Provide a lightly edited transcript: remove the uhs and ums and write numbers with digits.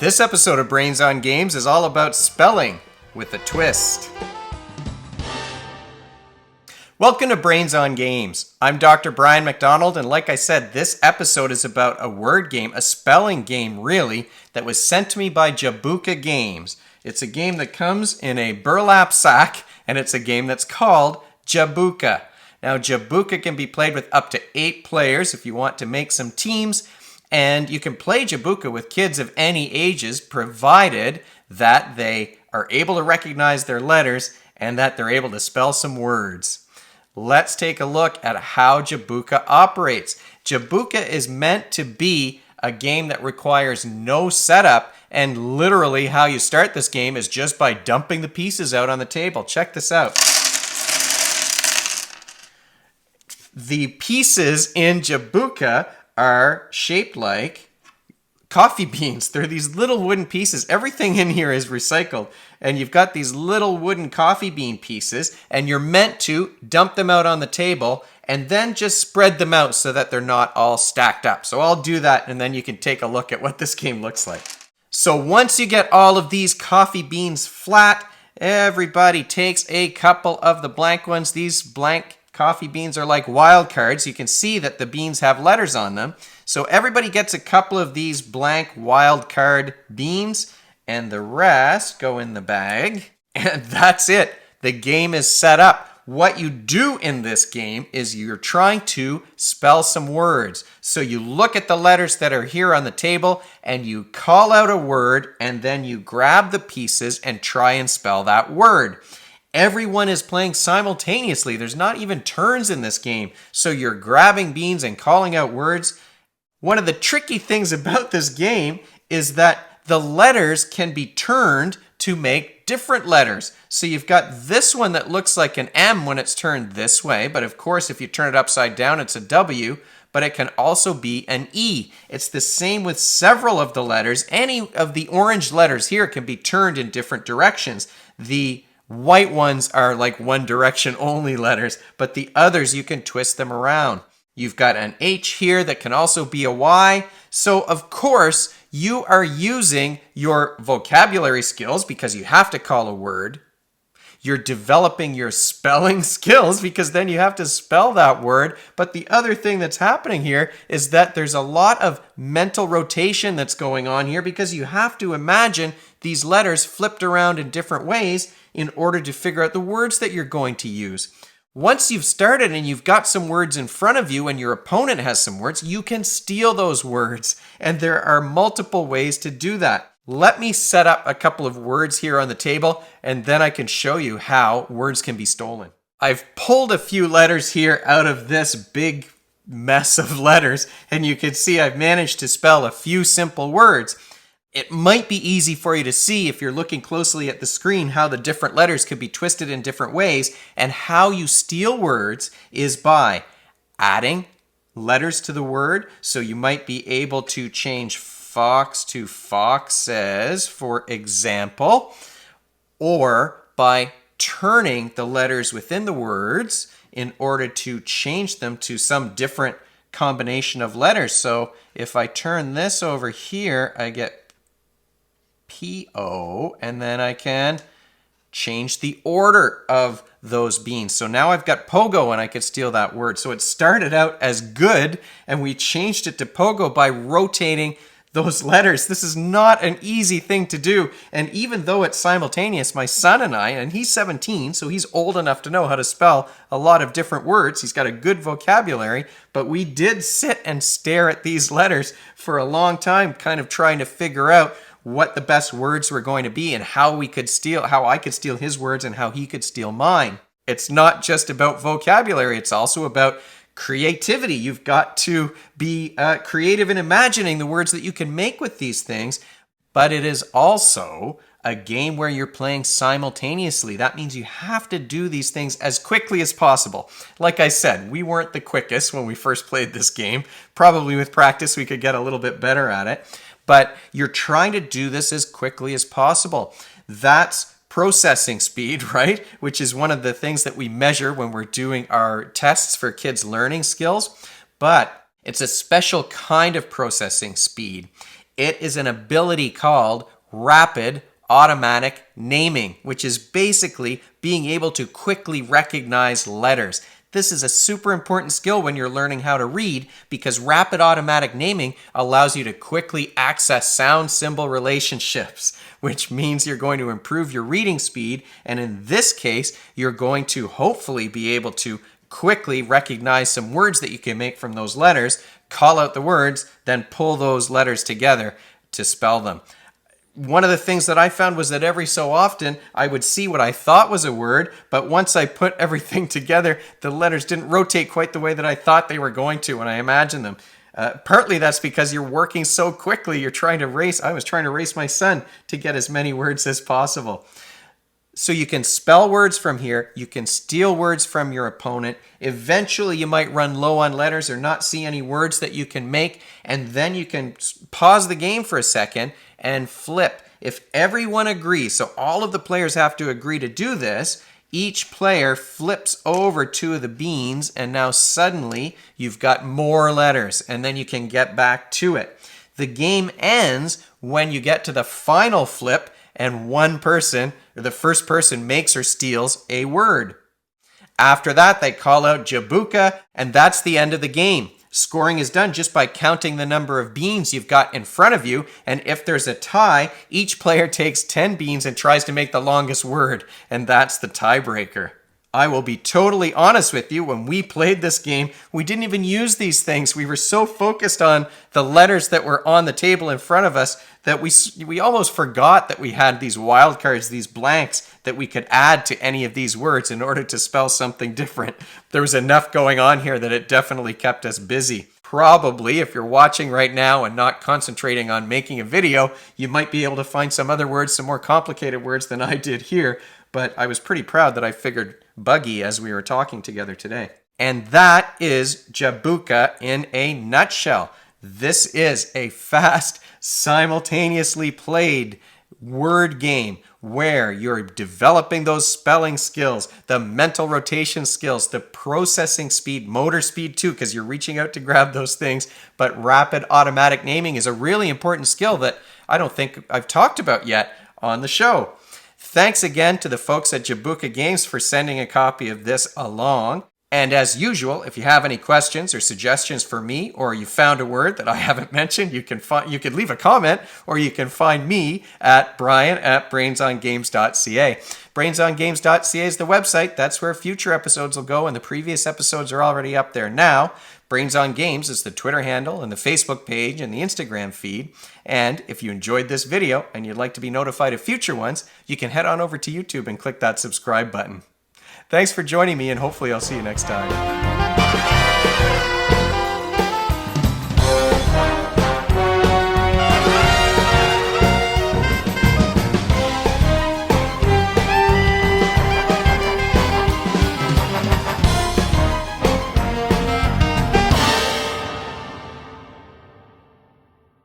This episode of Brains on Games is all about spelling with a twist. Welcome to Brains on Games. I'm Dr. Brian McDonald, and like I said, this episode is about a word game, a spelling game really, that was sent to me by Jabuka Games. It's a game that comes in a burlap sack, and it's a game that's called Jabuka. Now, Jabuka can be played with up to 8 players if you want to make some teams. And you can play Jabuka with kids of any ages, provided that they are able to recognize their letters and that they're able to spell some words. Let's take a look at how Jabuka operates. Jabuka is meant to be a game that requires no setup, and literally how you start this game is just by dumping the pieces out on the table. Check this out. The pieces in Jabuka are shaped like coffee beans. They're these little wooden pieces. Everything in here is recycled. And you've got these little wooden coffee bean pieces, and you're meant to dump them out on the table and then just spread them out so that they're not all stacked up. So I'll do that, and then you can take a look at what this game looks like. So once you get all of these coffee beans flat, everybody takes a couple of the blank ones. These blank coffee beans are like wild cards. You can see that the beans have letters on them. So everybody gets a couple of these blank wild card beans, and the rest go in the bag. And that's it. The game is set up. What you do in this game is you're trying to spell some words. So you look at the letters that are here on the table and you call out a word, and then you grab the pieces and try and spell that word. Everyone is playing simultaneously. There's not even turns in this game. So you're grabbing beans and calling out words. One of the tricky things about this game is that the letters can be turned to make different letters. So you've got this one that looks like an M when it's turned this way. But of course, if you turn it upside down, it's a W. But it can also be an E. It's the same with several of the letters. Any of the orange letters here can be turned in different directions. The white ones are like one direction only letters, but the others you can twist them around. You've got an H here that can also be a Y. So of course, you are using your vocabulary skills because you have to call a word. You're developing your spelling skills because then you have to spell that word. But the other thing that's happening here is that there's a lot of mental rotation that's going on here because you have to imagine these letters flipped around in different ways in order to figure out the words that you're going to use. Once you've started and you've got some words in front of you and your opponent has some words, you can steal those words. And there are multiple ways to do that. Let me set up a couple of words here on the table, and then I can show you how words can be stolen. I've pulled a few letters here out of this big mess of letters, and you can see I've managed to spell a few simple words. It might be easy for you to see if you're looking closely at the screen how the different letters could be twisted in different ways, and how you steal words is by adding letters to the word. So you might be able to change fox to foxes, for example, or by turning the letters within the words in order to change them to some different combination of letters. So if I turn this over here, I get P-O, and then I can change the order of those beans. So now I've got pogo and I could steal that word. So it started out as good and we changed it to pogo by rotating those letters. This is not an easy thing to do. And even though it's simultaneous, my son and I, and he's 17, so he's old enough to know how to spell a lot of different words. He's got a good vocabulary, but we did sit and stare at these letters for a long time, kind of trying to figure out what the best words were going to be and how I could steal his words and how he could steal mine. It's not just about vocabulary. It's also about creativity. You've got to be creative in imagining the words that you can make with these things, but it is also a game where you're playing simultaneously. That means you have to do these things as quickly as possible. Like I said, we weren't the quickest when we first played this game. Probably with practice we could get a little bit better at it, but you're trying to do this as quickly as possible. That's processing speed, right? Which is one of the things that we measure when we're doing our tests for kids' learning skills. But it's a special kind of processing speed. It is an ability called rapid automatic naming, which is basically being able to quickly recognize letters. This is a super important skill when you're learning how to read, because rapid automatic naming allows you to quickly access sound symbol relationships, which means you're going to improve your reading speed. And in this case, you're going to hopefully be able to quickly recognize some words that you can make from those letters, call out the words, then pull those letters together to spell them. One of the things that I found was that every so often I would see what I thought was a word, but once I put everything together, the letters didn't rotate quite the way that I thought they were going to when I imagined them. Partly that's because you're working so quickly. You're trying to race. I was trying to race my son to get as many words as possible. So you can spell words from here. You can steal words from your opponent. Eventually, you might run low on letters or not see any words that you can make. And then you can pause the game for a second and flip. If everyone agrees, so all of the players have to agree to do this, each player flips over two of the beans, and now suddenly you've got more letters, and then you can get back to it. The game ends when you get to the final flip and one person, or the first person, makes or steals a word. After that, they call out Jabuka, and that's the end of the game. Scoring is done just by counting the number of beans you've got in front of you, and if there's a tie, each player takes 10 beans and tries to make the longest word, and that's the tiebreaker. I will be totally honest with you, when we played this game, we didn't even use these things. We were so focused on the letters that were on the table in front of us that we almost forgot that we had these wildcards, these blanks, that we could add to any of these words in order to spell something different. There was enough going on here that it definitely kept us busy. Probably, if you're watching right now and not concentrating on making a video, you might be able to find some other words, some more complicated words than I did here. But I was pretty proud that I figured buggy as we were talking together today. And that is Jabuka in a nutshell. This is a fast, simultaneously played word game where you're developing those spelling skills, the mental rotation skills, the processing speed, motor speed too, because you're reaching out to grab those things. But rapid automatic naming is a really important skill that I don't think I've talked about yet on the show. Thanks again to the folks at Jabuka Games for sending a copy of this along. And as usual, if you have any questions or suggestions for me, or you found a word that I haven't mentioned, you can leave a comment, or you can find me at brian@brainsongames.ca. Brainsongames.ca is the website. That's where future episodes will go, and the previous episodes are already up there now. Brains on Games is the Twitter handle and the Facebook page and the Instagram feed. And if you enjoyed this video and you'd like to be notified of future ones, you can head on over to YouTube and click that subscribe button. Thanks for joining me, and hopefully I'll see you next time.